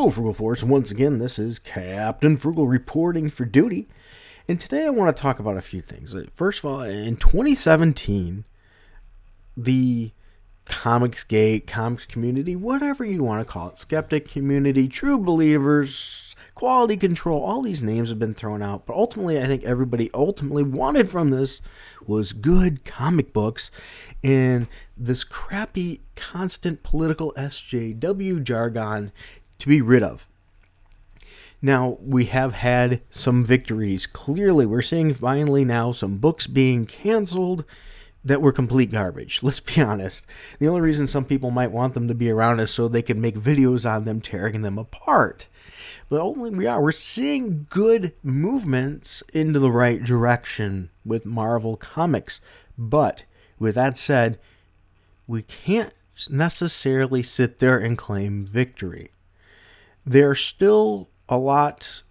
Hello, Frugal Force. Once again, this is Captain Frugal reporting for duty. And today I want to talk about a few things. First of all, in 2017, the comics community, whatever you want to call it, skeptic community, true believers, quality control, all these names have been thrown out. But ultimately, I think everybody ultimately wanted from this was good comic books and this crappy, constant political SJW jargon to be rid of. Now, we have had some victories. Clearly, we're seeing finally now some books being canceled that were complete garbage. Let's be honest. The only reason some people might want them to be around is so they can make videos on them tearing them apart. But ultimately, we're seeing good movements into the right direction with Marvel Comics. But with that said, we can't necessarily sit there and claim victory. There's still a lot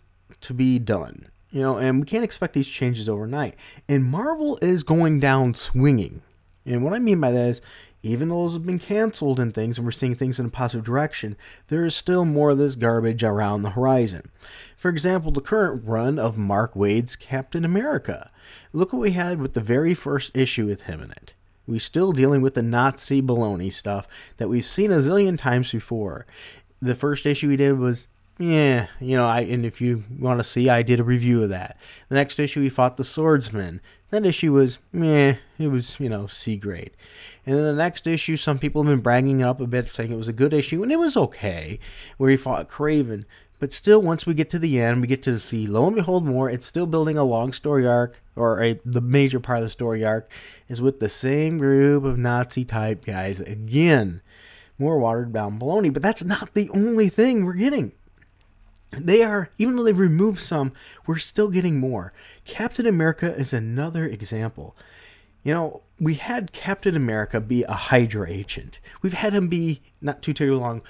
to be done, and we can't expect these changes overnight. And Marvel is going down swinging. And what I mean by that is, even though those have been canceled and things, and we're seeing things in a positive direction, there is still more of this garbage around the horizon. For example, the current run of Mark Waid's Captain America. Look what we had with the very first issue with him in it. We're still dealing with the Nazi baloney stuff that we've seen a zillion times before. The first issue he did was, and if you want to see, I did a review of that. The next issue, he fought the swordsman. That issue was, it was, C grade. And then the next issue, some people have been bragging it up a bit, saying it was a good issue, and it was okay, where he fought Craven. But still, once we get to the end, we get to see, lo and behold, more. It's still building a long story arc, or the major part of the story arc is with the same group of Nazi-type guys again. More watered-down baloney, but that's not the only thing we're getting. They are, even though they've removed some, we're still getting more. Captain America is another example. We had Captain America be a Hydra agent. We've had him be, not too long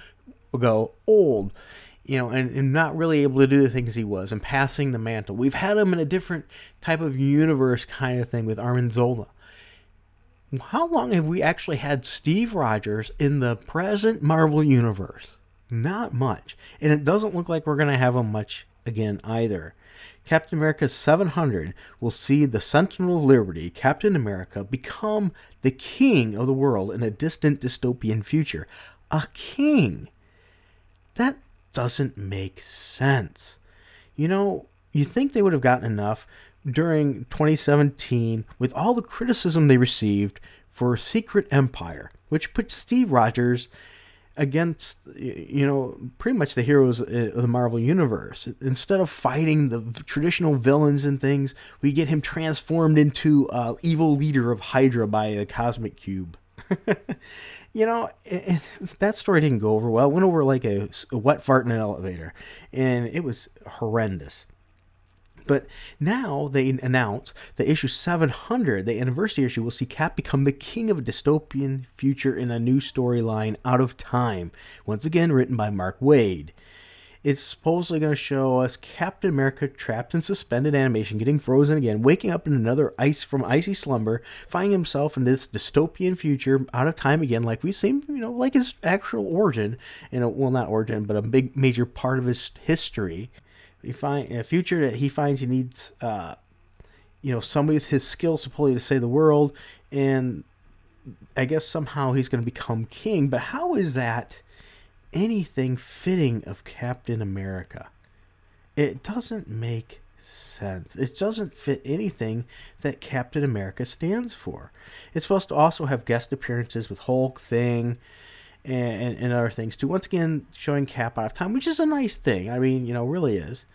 ago, old, and not really able to do the things he was, and passing the mantle. We've had him in a different type of universe kind of thing with Armin Zola. How long have we actually had Steve Rogers in the present Marvel universe? Not much. And it doesn't look like we're going to have him much again either. Captain America 700 will see the Sentinel of Liberty, Captain America, become the king of the world in a distant dystopian future. A king! That doesn't make sense. You think they would have gotten enough during 2017 with all the criticism they received for Secret Empire, which put Steve Rogers against, pretty much the heroes of the Marvel Universe. Instead of fighting the traditional villains and things, we get him transformed into evil leader of Hydra by the Cosmic Cube. That story didn't go over well. It went over like a wet fart in an elevator, and it was horrendous. But now they announce that issue 700, the anniversary issue, will see Cap become the king of a dystopian future in a new storyline, Out of Time. Once again, written by Mark Waid. It's supposedly going to show us Captain America trapped in suspended animation, getting frozen again, waking up in another icy slumber, finding himself in this dystopian future, out of time again, like we've seen, like his actual origin, well, not origin, but a big major part of his history. We find in a future that he finds he needs, somebody with his skills supposedly to save the world, and I guess somehow he's going to become king. But how is that anything fitting of Captain America? It doesn't make sense. It doesn't fit anything that Captain America stands for. It's supposed to also have guest appearances with Hulk, Thing, and other things too. Once again, showing Cap out of time, which is a nice thing. I mean, really is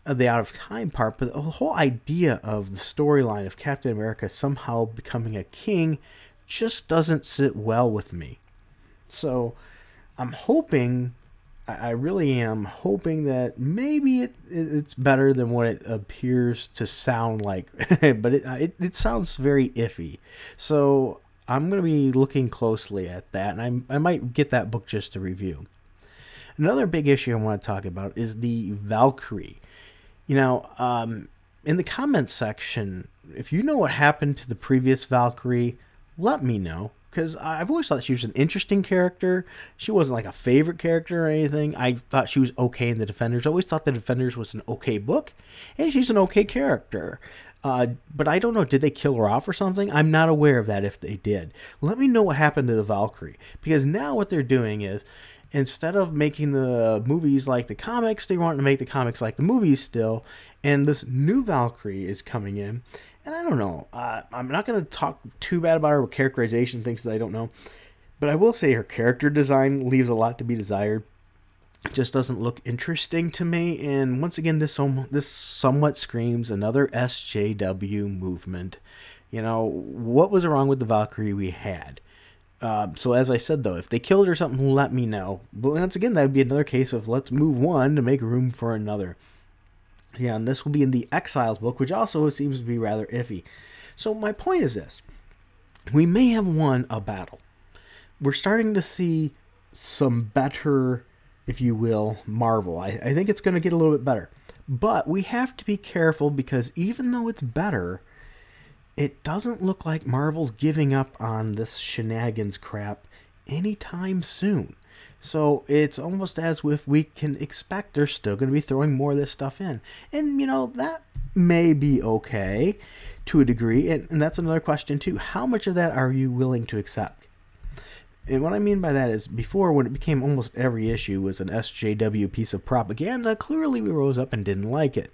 the out of time part, but the whole idea of the storyline of Captain America somehow becoming a king just doesn't sit well with me. So I'm hoping, I really am hoping that maybe it's better than what it appears to sound like, but it sounds very iffy. So I'm going to be looking closely at that, and I might get that book just to review. Another big issue I want to talk about is the Valkyrie. In the comments section, if you know what happened to the previous Valkyrie, let me know. because I've always thought she was an interesting character. She wasn't like a favorite character or anything. I thought she was okay in the Defenders. I always thought the Defenders was an okay book, and she's an okay character. But I don't know, did they kill her off or something? I'm not aware of that if they did. Let me know what happened to the Valkyrie, because now what they're doing is, instead of making the movies like the comics, they want to make the comics like the movies still, and this new Valkyrie is coming in. And I don't know. I'm not going to talk too bad about her characterization, things that I don't know. But I will say her character design leaves a lot to be desired. It just doesn't look interesting to me. And once again, this somewhat screams another SJW movement. You know, what was wrong with the Valkyrie we had? So as I said, though, if they killed her or something, let me know. But once again, that would be another case of let's move one to make room for another. Yeah, and this will be in the Exiles book, which also seems to be rather iffy. So my point is this. We may have won a battle. We're starting to see some better, if you will, Marvel. I think it's going to get a little bit better. But we have to be careful, because even though it's better, it doesn't look like Marvel's giving up on this shenanigans crap anytime soon. So it's almost as if we can expect they're still going to be throwing more of this stuff in. And, you know, that may be okay to a degree. And that's another question, too. How much of that are you willing to accept? And what I mean by that is, before, when it became almost every issue was an SJW piece of propaganda, clearly we rose up and didn't like it.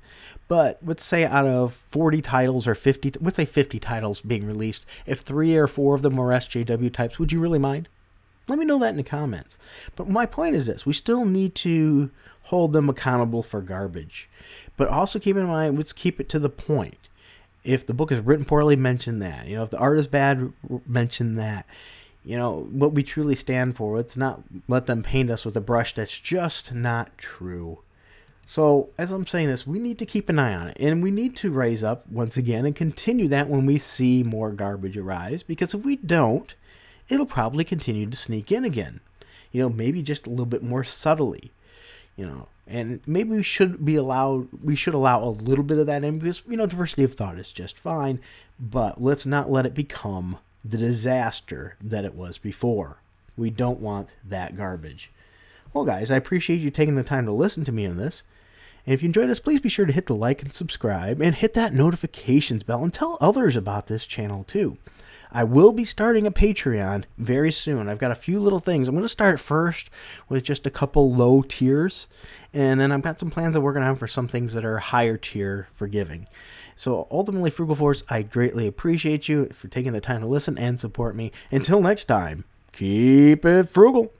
But let's say out of 40 titles or 50, let's say 50 titles being released, if 3 or 4 of them were SJW types, would you really mind? Let me know that in the comments. But my point is this. We still need to hold them accountable for garbage. But also keep in mind, let's keep it to the point. If the book is written poorly, mention that. You know, if the art is bad, mention that. You know, what we truly stand for. Let's not let them paint us with a brush that's just not true. So, as I'm saying this, we need to keep an eye on it. And we need to raise up, once again, and continue that when we see more garbage arise. Because if we don't, it'll probably continue to sneak in again. You know, maybe just a little bit more subtly. You know, and maybe we should allow a little bit of that in, because, you know, diversity of thought is just fine. But let's not let it become the disaster that it was before. We don't want that garbage. Well, guys, I appreciate you taking the time to listen to me on this. And if you enjoyed this, please be sure to hit the like and subscribe, and hit that notifications bell, and tell others about this channel too. I will be starting a Patreon very soon. I've got a few little things. I'm going to start first with just a couple low tiers, and then I've got some plans that we're going to have for some things that are higher tier for giving. So ultimately, Frugal Force, I greatly appreciate you for taking the time to listen and support me. Until next time, keep it frugal.